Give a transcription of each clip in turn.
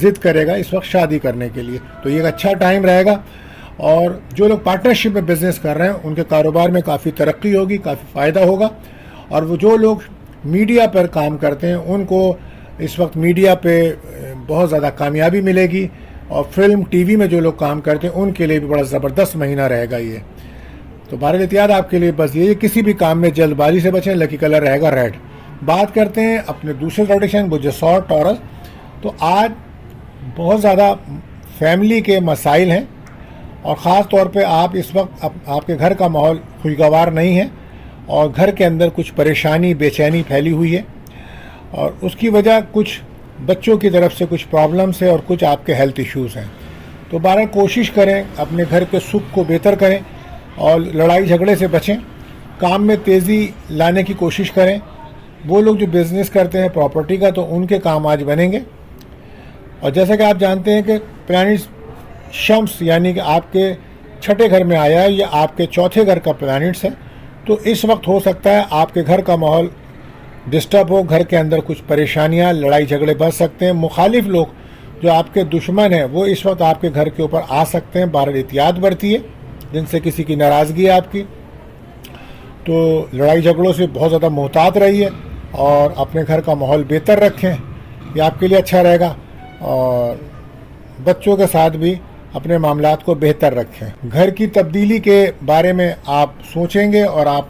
ضد کرے گا اس وقت شادی کرنے کے لیے، تو یہ ایک اچھا ٹائم رہے گا۔ اور جو لوگ پارٹنرشپ میں بزنس کر رہے ہیں ان کے کاروبار میں کافی ترقی ہوگی، کافی فائدہ ہوگا۔ اور وہ جو لوگ میڈیا پر کام کرتے ہیں ان کو اس وقت میڈیا پہ بہت زیادہ کامیابی ملے گی، اور فلم ٹی وی میں جو لوگ کام کرتے ہیں ان کے لیے بھی بڑا زبردست مہینہ رہے گا یہ۔ تو بہرحال احتیاط آپ کے لیے بس یہ کسی بھی کام میں جلد بازی سے بچیں۔ لکی کلر رہے گا ریڈ۔ بات کرتے ہیں اپنے دوسرے روٹیشن بجسور ٹورس۔ تو آج بہت زیادہ فیملی کے مسائل ہیں، اور خاص طور پہ آپ اس وقت آپ کے گھر کا ماحول خوشگوار نہیں ہے، اور گھر کے اندر کچھ پریشانی بے چینی پھیلی ہوئی ہے، اور اس کی وجہ کچھ بچوں کی طرف سے کچھ پرابلمس ہے اور کچھ آپ کے ہیلتھ ایشوز ہیں۔ تو بہرحال کوشش کریں اپنے گھر کے سکھ کو بہتر کریں اور لڑائی جھگڑے سے بچیں، کام میں تیزی لانے کی کوشش کریں۔ وہ لوگ جو بزنس کرتے ہیں پراپرٹی کا تو ان کے کام آج بنیں گے۔ اور جیسا کہ آپ جانتے ہیں کہ پلانٹس شمس یعنی کہ آپ کے چھٹے گھر میں آیا ہے، یہ آپ کے چوتھے گھر کا پلانٹس ہے، تو اس وقت ہو سکتا ہے آپ کے گھر کا ماحول ڈسٹرب ہو، گھر کے اندر کچھ پریشانیاں لڑائی جھگڑے بڑھ سکتے ہیں، مخالف لوگ جو آپ کے دشمن ہیں وہ اس وقت آپ کے گھر کے اوپر آ سکتے ہیں۔ بہرحال احتیاط برتیے، جن سے کسی کی ناراضگی ہے آپ کی، تو لڑائی جھگڑوں سے بہت زیادہ محتاط رہیے اور اپنے گھر کا ماحول بہتر رکھیں، یہ آپ کے لیے اچھا رہے گا۔ اور بچوں کے ساتھ بھی اپنے معاملات کو بہتر رکھیں۔ گھر کی تبدیلی کے بارے میں آپ سوچیں گے اور آپ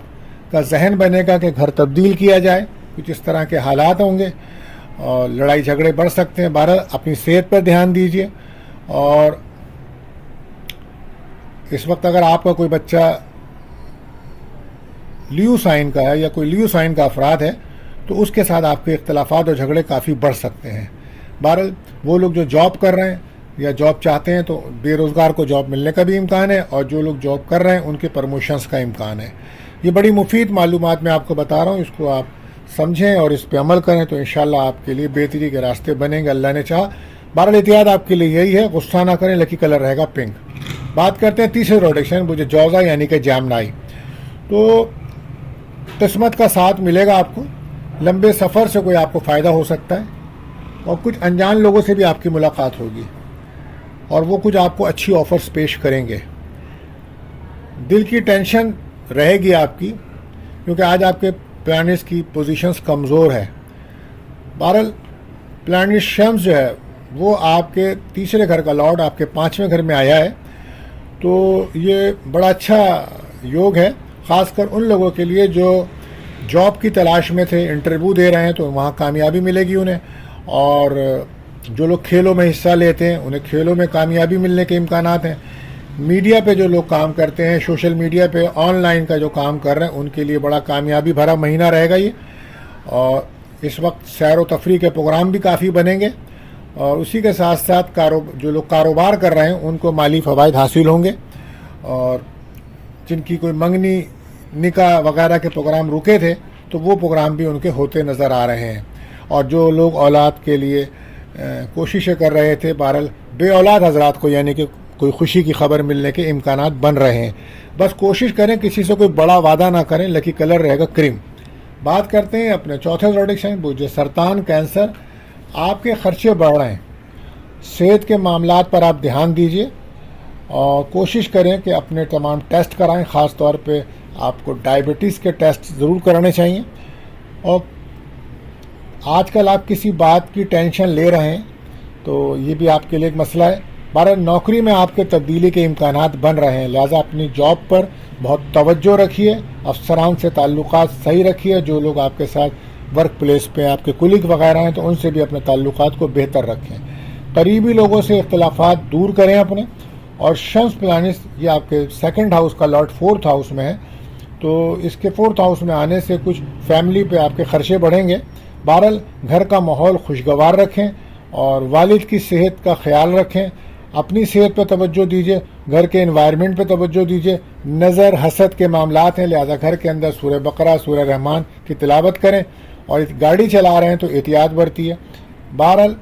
کا ذہن بنے گا کہ گھر تبدیل کیا جائے، کچھ اس طرح کے حالات ہوں گے اور لڑائی جھگڑے بڑھ سکتے ہیں۔ بہرحال اپنی صحت پر دھیان دیجیے، اور اس وقت اگر آپ کا کوئی بچہ لیو سائن کا ہے یا کوئی لیو سائن کا افراد ہے تو اس کے ساتھ آپ کے اختلافات اور جھگڑے کافی بڑھ سکتے ہیں۔ بہرحال وہ لوگ جو جاب کر رہے ہیں یا جاب چاہتے ہیں تو بے روزگار کو جاب ملنے کا بھی امکان ہے، اور جو لوگ جاب کر رہے ہیں ان کے پروموشنز کا امکان ہے۔ یہ بڑی مفید معلومات میں آپ کو بتا رہا ہوں، اس کو آپ سمجھیں اور اس پہ عمل کریں تو انشاءاللہ آپ کے لیے بہتری کے راستے بنیں گے، اللہ نے چاہا۔ بہرحال احتیاط آپ کے لیے یہی ہے، غصہ نہ کریں۔ لکی کلر رہے گا پنک۔ بات کرتے ہیں تیسرے روٹیشن مجھے جوزا یعنی کہ جامنائی۔ تو قسمت کا ساتھ ملے گا آپ کو، لمبے سفر سے کوئی آپ کو فائدہ ہو سکتا ہے، اور کچھ انجان لوگوں سے بھی آپ کی ملاقات ہوگی، اور وہ کچھ آپ کو اچھی آفرز پیش کریں گے۔ دل کی ٹینشن رہے گی آپ کی، کیونکہ آج آپ کے پلانٹس کی پوزیشنز کمزور ہے۔ بہرحال پلانٹ شمس جو ہے وہ آپ کے تیسرے گھر کا لارڈ آپ کے 5ویں گھر میں آیا ہے، تو یہ بڑا اچھا یوگ ہے، خاص کر ان لوگوں کے لیے جو جاب کی تلاش میں تھے، انٹرویو دے رہے ہیں تو وہاں کامیابی ملے گی انہیں، اور جو لوگ کھیلوں میں حصہ لیتے ہیں انہیں کھیلوں میں کامیابی ملنے کے امکانات ہیں۔ میڈیا پہ جو لوگ کام کرتے ہیں، سوشل میڈیا پہ آن لائن کا جو کام کر رہے ہیں ان کے لیے بڑا کامیابی بھرا مہینہ رہے گا یہ۔ اور اس وقت سیر و تفریح کے پروگرام بھی کافی بنیں گے، اور اسی کے ساتھ ساتھ جو لوگ کاروبار کر رہے ہیں ان کو مالی فوائد حاصل ہوں گے، اور جن کی کوئی منگنی نکاح وغیرہ کے پروگرام رکے تھے تو وہ پروگرام بھی ان کے ہوتے نظر آ رہے ہیں۔ اور جو لوگ اولاد کے لیے کوششیں کر رہے تھے، بہرحال بے اولاد حضرات کو یعنی کہ کوئی خوشی کی خبر ملنے کے امکانات بن رہے ہیں۔ بس کوشش کریں کسی سے کوئی بڑا وعدہ نہ کریں۔ لکی کلر رہے گا کریم۔ بات کرتے ہیں اپنے چوتھے روٹیشن جو سرطان کینسر۔ آپ کے خرچے بڑھ رہے ہیں، صحت کے معاملات پر آپ دھیان دیجیے، اور کوشش کریں کہ اپنے تمام ٹیسٹ کرائیں، خاص طور پہ آپ کو ڈائبٹیز کے ٹیسٹ ضرور کرانے چاہیے۔ اور آج کل آپ کسی بات کی ٹینشن لے رہے ہیں تو یہ بھی آپ کے لیے ایک مسئلہ ہے۔ بہرحال نوکری میں آپ کے تبدیلی کے امکانات بن رہے ہیں، لہٰذا اپنی جاب پر بہت توجہ رکھیے، افسران سے تعلقات صحیح رکھیے، جو لوگ آپ کے ساتھ ورک پلیس پہ آپ کے کولیگ وغیرہ ہیں تو ان سے بھی اپنے تعلقات کو بہتر رکھیں۔ قریبی لوگوں سے اختلافات دور کریں اپنے۔ اور شمس پلانٹس یہ آپ کے سیکنڈ ہاؤس کا لارڈ 4تھ ہاؤس میں ہے، تو اس کے 4تھ ہاؤس میں آنے سے کچھ فیملی پہ آپ کے خرچے بڑھیں گے۔ بہرحال گھر کا ماحول خوشگوار رکھیں اور والد کی صحت کا خیال رکھیں، اپنی صحت پہ توجہ دیجیے، گھر کے انوائرمنٹ پہ توجہ دیجیے۔ نظر حسد کے معاملات ہیں، لہذا گھر کے اندر سورہ بقرہ سورہ رحمان کی تلاوت کریں، اور گاڑی چلا رہے ہیں تو احتیاط برتیے۔ بہرحال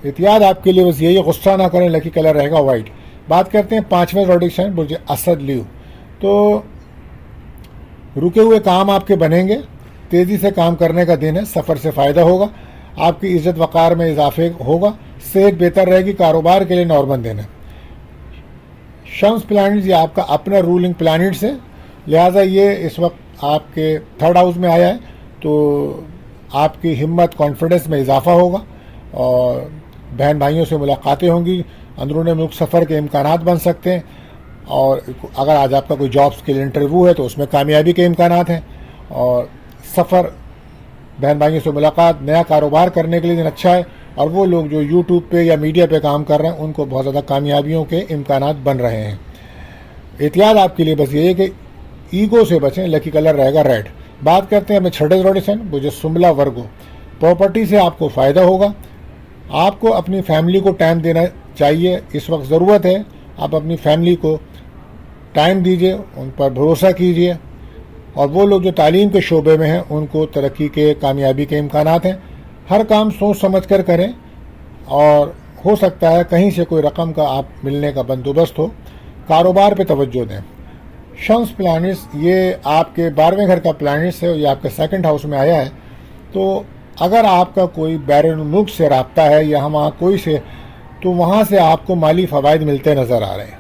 احتیاط آپ کے لیے بس یہی، غصہ نہ کریں۔ لکی کلر رہے گا وائٹ۔ بات کرتے ہیں 5ویں روٹیشن برج اسد لیو۔ تو رکے ہوئے کام آپ کے بنیں گے، تیزی سے کام کرنے کا دن ہے، سفر سے فائدہ ہوگا، آپ کی عزت وقار میں اضافے ہوگا، صحت بہتر رہے گی، کاروبار کے لیے نارمل دن ہے۔ شمس پلانٹس یہ آپ کا اپنا رولنگ پلانٹس ہے، لہٰذا یہ اس وقت آپ کے 3rd ہاؤس میں آیا ہے، تو آپ کی ہمت کانفیڈنس میں اضافہ ہوگا اور بہن بھائیوں سے ملاقاتیں ہوں گی، اندرون ملک سفر کے امکانات بن سکتے ہیں، اور اگر آج آپ کا کوئی جابس کے لیے انٹرویو ہے تو اس میں کامیابی کے امکانات ہیں، اور سفر، بہن بھائیوں سے ملاقات، نیا کاروبار کرنے کے لیے دن اچھا ہے، اور وہ لوگ جو یوٹیوب پہ یا میڈیا پہ کام کر رہے ہیں ان کو بہت زیادہ کامیابیوں کے امکانات بن رہے ہیں۔ احتیاط آپ کے لیے بس یہ ہے کہ ایگو سے بچیں، لکی کلر رہے گا ریڈ۔ بات کرتے ہیں اپنے چھٹے روڈیشن مجھے سملا ورگو، پراپرٹی سے آپ کو فائدہ ہوگا، آپ کو اپنی فیملی کو ٹائم دینا چاہیے، اس وقت ضرورت ہے، آپ اپنی فیملی کو ٹائم دیجیے، ان پر بھروسہ کیجیے، اور وہ لوگ جو تعلیم کے شعبے میں ہیں ان کو ترقی کے، کامیابی کے امکانات ہیں۔ ہر کام سوچ سمجھ کر کریں، اور ہو سکتا ہے کہیں سے کوئی رقم کا آپ ملنے کا بندوبست ہو۔ کاروبار پہ توجہ دیں۔ شمس پلانٹس یہ آپ کے 12ویں گھر کا پلانٹس ہے، یہ آپ کے 2nd ہاؤس میں آیا ہے، تو اگر آپ کا کوئی بیرون ملک سے رابطہ ہے یا وہاں کوئی سے، تو وہاں سے آپ کو مالی فوائد ملتے نظر آ رہے ہیں،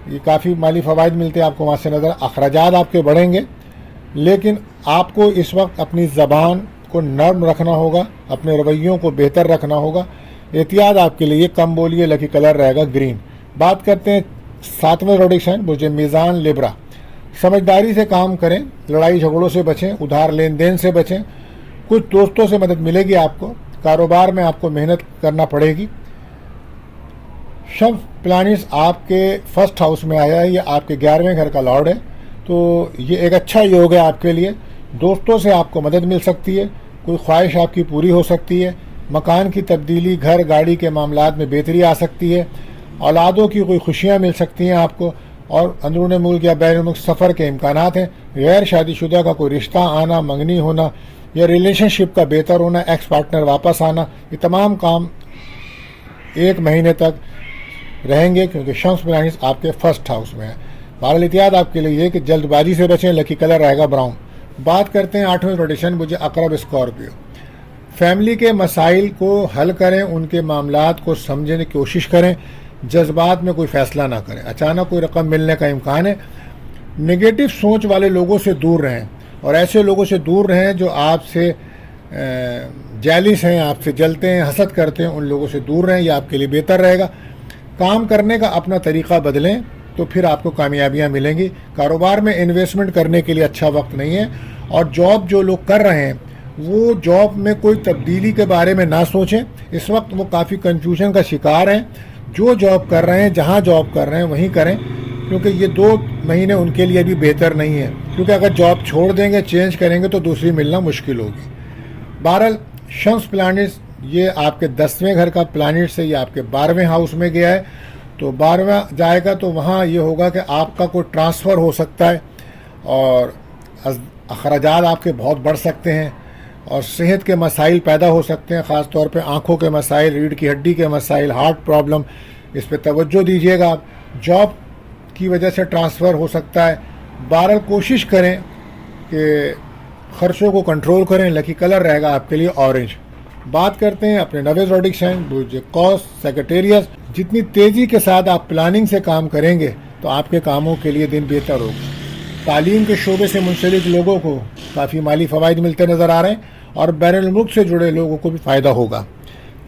یہ کافی مالی فوائد ملتے ہیں آپ کو وہاں سے نظر۔ اخراجات آپ کے بڑھیں گے، لیکن آپ کو اس وقت اپنی زبان کو نرم رکھنا ہوگا، اپنے رویوں کو بہتر رکھنا ہوگا۔ احتیاط آپ کے لیے کم بولیے، لکی کلر رہے گا گرین۔ بات کرتے ہیں 7ویں روڈیشن مجھے میزان لیبرا، سمجھداری سے کام کریں، لڑائی جھگڑوں سے بچیں، ادھار لین دین سے بچیں، کچھ دوستوں سے مدد ملے گی آپ کو، کاروبار میں آپ کو محنت کرنا پڑے گی۔ شمس پلانٹس آپ کے 1st ہاؤس میں آیا ہے، یہ آپ کے 11ویں گھر کا لارڈ ہے، تو یہ ایک اچھا یوگ ہے آپ کے لیے۔ دوستوں سے آپ کو مدد مل سکتی ہے، کوئی خواہش آپ کی پوری ہو سکتی ہے، مکان کی تبدیلی، گھر گاڑی کے معاملات میں بہتری آ سکتی ہے، اولادوں کی کوئی خوشیاں مل سکتی ہیں آپ کو، اور اندرون ملک یا بین الملک سفر کے امکانات ہیں۔ غیر شادی شدہ کا کوئی رشتہ آنا، منگنی ہونا، یا ریلیشن شپ کا بہتر ہونا، ایکس پارٹنر واپس آنا، یہ تمام کام 1 مہینے تک رہیں گے، کیونکہ شمس پلانٹس آپ کے 1st ہاؤس میں ہے۔ بہرحال احتیاط آپ کے لیے یہ کہ جلد بازی سے بچیں، لکی کلر رہے گا براؤن۔ بات کرتے ہیں 8ویں روٹیشن مجھے عقرب اسکارپیو، فیملی کے مسائل کو حل کریں، ان کے معاملات کو سمجھنے کی کوشش کریں، جذبات میں کوئی فیصلہ نہ کریں، اچانک کوئی رقم ملنے کا امکان ہے۔ نگیٹو سوچ والے لوگوں سے دور رہیں، اور ایسے لوگوں سے دور رہیں جو آپ سے جیلس ہیں، آپ سے جلتے ہیں، حسد کرتے ہیں، ان لوگوں سے دور رہیں، یہ آپ کے لیے بہتر رہے گا۔ کام کرنے کا اپنا طریقہ بدلیں تو پھر آپ کو کامیابیاں ملیں گی۔ کاروبار میں انویسٹمنٹ کرنے کے لیے اچھا وقت نہیں ہے، اور جاب جو لوگ کر رہے ہیں وہ جاب میں کوئی تبدیلی کے بارے میں نہ سوچیں، اس وقت وہ کافی کنفیوژن کا شکار ہیں۔ جو جاب کر رہے ہیں، جہاں جاب کر رہے ہیں وہیں کریں، کیونکہ یہ 2 مہینے ان کے لیے بھی بہتر نہیں ہے، کیونکہ اگر جاب چھوڑ دیں گے، چینج کریں گے تو دوسری ملنا مشکل ہوگی۔ بہرحال شمس پلانٹس یہ آپ کے 10ویں گھر کا پلانٹس ہے، یہ آپ کے 12ویں ہاؤس میں گیا ہے، تو 12واں جائے گا تو وہاں یہ ہوگا کہ آپ کا کوئی ٹرانسفر ہو سکتا ہے، اور اخراجات آپ کے بہت بڑھ سکتے ہیں، اور صحت کے مسائل پیدا ہو سکتے ہیں، خاص طور پہ آنکھوں کے مسائل، ریڑھ کی ہڈی کے مسائل، ہارٹ پرابلم، اس پہ توجہ دیجیے گا۔ آپ جاب کی وجہ سے ٹرانسفر ہو سکتا ہے۔ بہرحال کوشش کریں کہ خرچوں کو کنٹرول کریں، لکی کلر رہے گا آپ کے لیے اورنج۔ بات کرتے ہیں اپنے 9ویں زوڈیشن برج قوس سیکریٹریس، جتنی تیزی کے ساتھ آپ پلاننگ سے کام کریں گے تو آپ کے کاموں کے لیے دن بہتر ہوگا۔ تعلیم کے شعبے سے منسلک لوگوں کو کافی مالی فوائد ملتے نظر آ رہے ہیں، اور بین الملک سے جڑے لوگوں کو بھی فائدہ ہوگا۔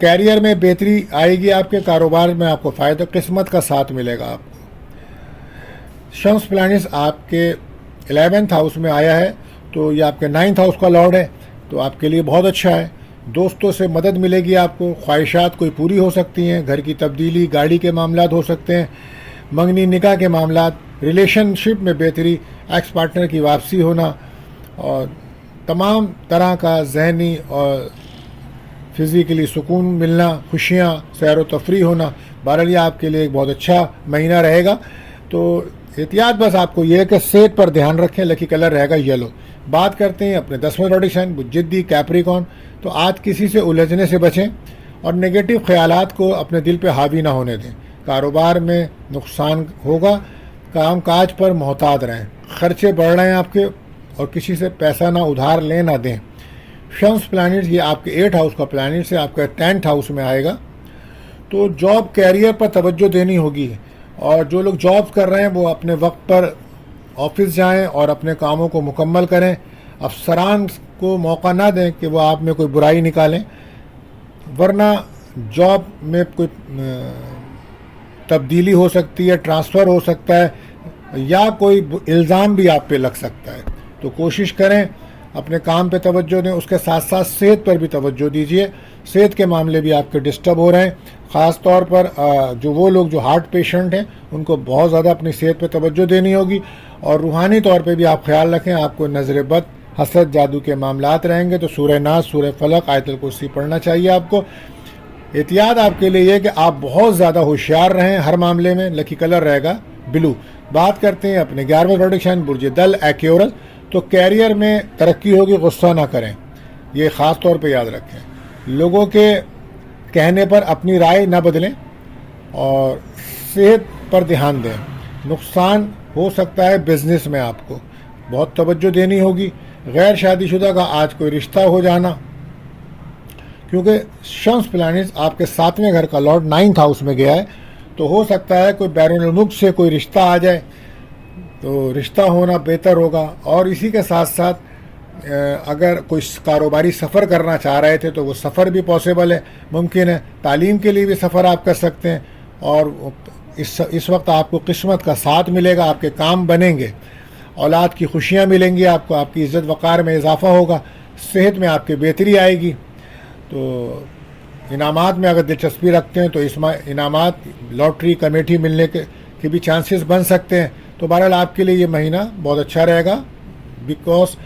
کیریئر میں بہتری آئے گی، آپ کے کاروبار میں آپ کو فائدہ، قسمت کا ساتھ ملے گا آپ کو۔ شمس پلانٹس آپ کے 11ویں ہاؤس میں آیا ہے، تو یہ آپ کے 9ویں ہاؤس کا لارڈ ہے، تو آپ کے لیے بہت اچھا ہے۔ دوستوں سے مدد ملے گی آپ کو، خواہشات کوئی پوری ہو سکتی ہیں، گھر کی تبدیلی، گاڑی کے معاملات ہو سکتے ہیں، منگنی نکاح کے معاملات، ریلیشن شپ میں بہتری، ایکس پارٹنر کی واپسی ہونا، اور تمام طرح کا ذہنی اور فزیکلی سکون ملنا، خوشیاں، سیر و تفریح ہونا۔ بہرحال یہ آپ کے لیے ایک بہت اچھا مہینہ رہے گا۔ تو احتیاط بس آپ کو یہ ہے کہ صحت پر دھیان رکھیں، لکی کلر رہے گا یلو۔ بات کرتے ہیں اپنے 10ویں روڈیشن جدی کیپریکون، تو آج کسی سے الجھنے سے بچیں، اور نگیٹو خیالات کو اپنے دل پہ حاوی نہ ہونے دیں۔ کاروبار میں نقصان ہوگا، کام کاج پر محتاط رہیں، خرچے بڑھ رہے ہیں آپ کے، اور کسی سے پیسہ نہ ادھار لیں نہ دیں۔ شمس پلانٹس یہ آپ کے 8 ہاؤس کا پلانٹس ہے، آپ کا 10th ہاؤس میں آئے گا، تو جاب کیریئر پر توجہ دینی ہوگی، اور جو لوگ جاب کر رہے ہیں وہ اپنے وقت پر آفس جائیں اور اپنے کاموں کو مکمل کریں. افسران کو موقع نہ دیں کہ وہ آپ میں کوئی برائی نکالیں، ورنہ جاب میں کوئی تبدیلی ہو سکتی ہے، ٹرانسفر ہو سکتا ہے، یا کوئی الزام بھی آپ پہ لگ سکتا ہے. تو کوشش کریں اپنے کام پہ توجہ دیں، اس کے ساتھ ساتھ صحت پر بھی توجہ دیجیے. صحت کے معاملے بھی آپ کے ڈسٹرب ہو رہے ہیں، خاص طور پر جو وہ لوگ جو ہارٹ پیشنٹ ہیں ان کو بہت زیادہ اپنی صحت پہ توجہ دینی ہوگی. اور روحانی طور پہ بھی آپ خیال رکھیں، آپ کو نظر بد، حسد، جادو کے معاملات رہیں گے تو سورہ ناس، سورہ فلق، آیت الکرسی پڑھنا چاہیے آپ کو. احتیاط آپ کے لیے یہ کہ آپ بہت زیادہ ہوشیار رہیں ہر معاملے میں. لکی کلر رہے گا بلو. بات کرتے ہیں اپنے 11ویں پروڈکشن برج دل ایکیورس. تو کیریئر میں ترقی ہوگی، غصہ نہ کریں، یہ خاص طور پہ یاد رکھیں. لوگوں کے کہنے پر اپنی رائے نہ بدلیں، اور صحت پر دھیان دیں. نقصان ہو سکتا ہے بزنس میں، آپ کو بہت توجہ دینی ہوگی. غیر شادی شدہ کا آج کوئی رشتہ ہو جانا، کیونکہ شمس پلانٹس آپ کے 7ویں گھر کا لارڈ 9th ہاؤس میں گیا ہے، تو ہو سکتا ہے کوئی بیرون الملک سے کوئی رشتہ آ جائے، تو رشتہ ہونا بہتر ہوگا. اور اسی کے ساتھ ساتھ اگر کوئی کاروباری سفر کرنا چاہ رہے تھے تو وہ سفر بھی پاسبل ہے، ممکن ہے. تعلیم کے لیے بھی سفر آپ کر سکتے ہیں، اور اس وقت آپ کو قسمت کا ساتھ ملے گا، آپ کے کام بنیں گے، اولاد کی خوشیاں ملیں گی آپ کو، آپ کی عزت وقار میں اضافہ ہوگا، صحت میں آپ کی بہتری آئے گی. تو انعامات میں اگر دلچسپی رکھتے ہیں تو اس انعامات، لاٹری، کمیٹی ملنے کے بھی چانسز بن سکتے ہیں. تو بہرحال آپ کے لیے یہ مہینہ بہت اچھا رہے گا، بیکاز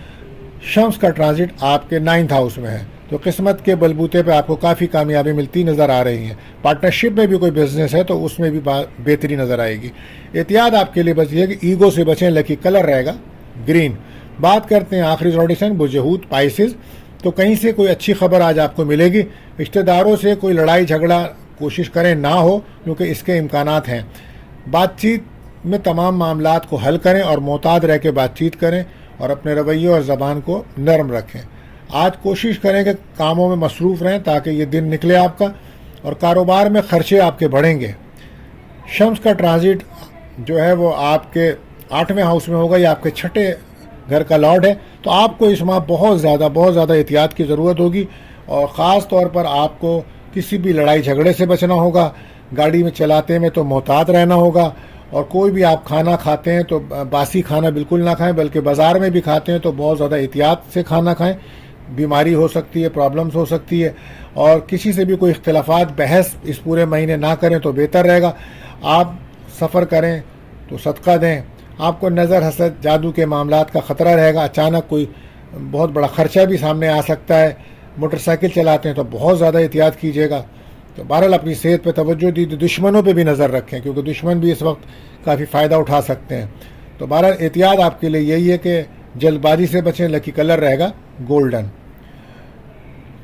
شمس کا ٹرانزٹ آپ کے 9th ہاؤس میں ہے. تو قسمت کے بلبوتے پہ آپ کو کافی کامیابی ملتی نظر آ رہی ہیں. پارٹنرشپ میں بھی کوئی بزنس ہے تو اس میں بھی بہتری نظر آئے گی. احتیاط آپ کے لیے بس یہ ہے کہ ایگو سے بچیں. لکی کلر رہے گا گرین. بات کرتے ہیں آخری پروڈکشن برج حوت پائسز. تو کہیں سے کوئی اچھی خبر آج آپ کو ملے گی. رشتہ داروں سے کوئی لڑائی جھگڑا کوشش کریں نہ ہو، کیونکہ اس کے امکانات ہیں. بات چیت میں تمام معاملات کو حل کریں اور محتاط رہ کے بات چیت کریں، اور اپنے رویے اور زبان کو نرم رکھیں. آج کوشش کریں کہ کاموں میں مصروف رہیں تاکہ یہ دن نکلے آپ کا، اور کاروبار میں خرچے آپ کے بڑھیں گے. شمس کا ٹرانزٹ جو ہے وہ آپ کے 8ویں ہاؤس میں ہوگا، یہ آپ کے 6ٹھے گھر کا لارڈ ہے. تو آپ کو اس ماہ بہت زیادہ احتیاط کی ضرورت ہوگی، اور خاص طور پر آپ کو کسی بھی لڑائی جھگڑے سے بچنا ہوگا. گاڑی میں چلاتے میں تو محتاط رہنا ہوگا، اور کوئی بھی آپ کھانا کھاتے ہیں تو باسی کھانا بالکل نہ کھائیں، بلکہ بازار میں بھی کھاتے ہیں تو بہت زیادہ احتیاط سے کھانا کھائیں. بیماری ہو سکتی ہے، پرابلمس ہو سکتی ہے. اور کسی سے بھی کوئی اختلافات، بحث اس پورے مہینے نہ کریں تو بہتر رہے گا. آپ سفر کریں تو صدقہ دیں. آپ کو نظر، حسد، جادو کے معاملات کا خطرہ رہے گا. اچانک کوئی بہت بڑا خرچہ بھی سامنے آ سکتا ہے. موٹر سائیکل چلاتے ہیں تو بہت زیادہ احتیاط کیجیے گا. تو بہرحال اپنی صحت پہ توجہ دی. دشمنوں پہ بھی نظر رکھیں، کیونکہ دشمن بھی اس وقت کافی فائدہ اٹھا سکتے ہیں. تو بہرحال احتیاط آپ کے لیے یہی ہے کہ جلد بازی سے بچیں. لکی کلر رہے گا گولڈن.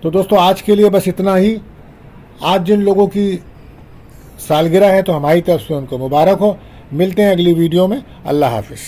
تو دوستو آج کے لیے بس اتنا ہی. آج جن لوگوں کی سالگرہ ہے تو ہماری طرف سے ان کو مبارک ہو. ملتے ہیں اگلی ویڈیو میں. اللہ حافظ.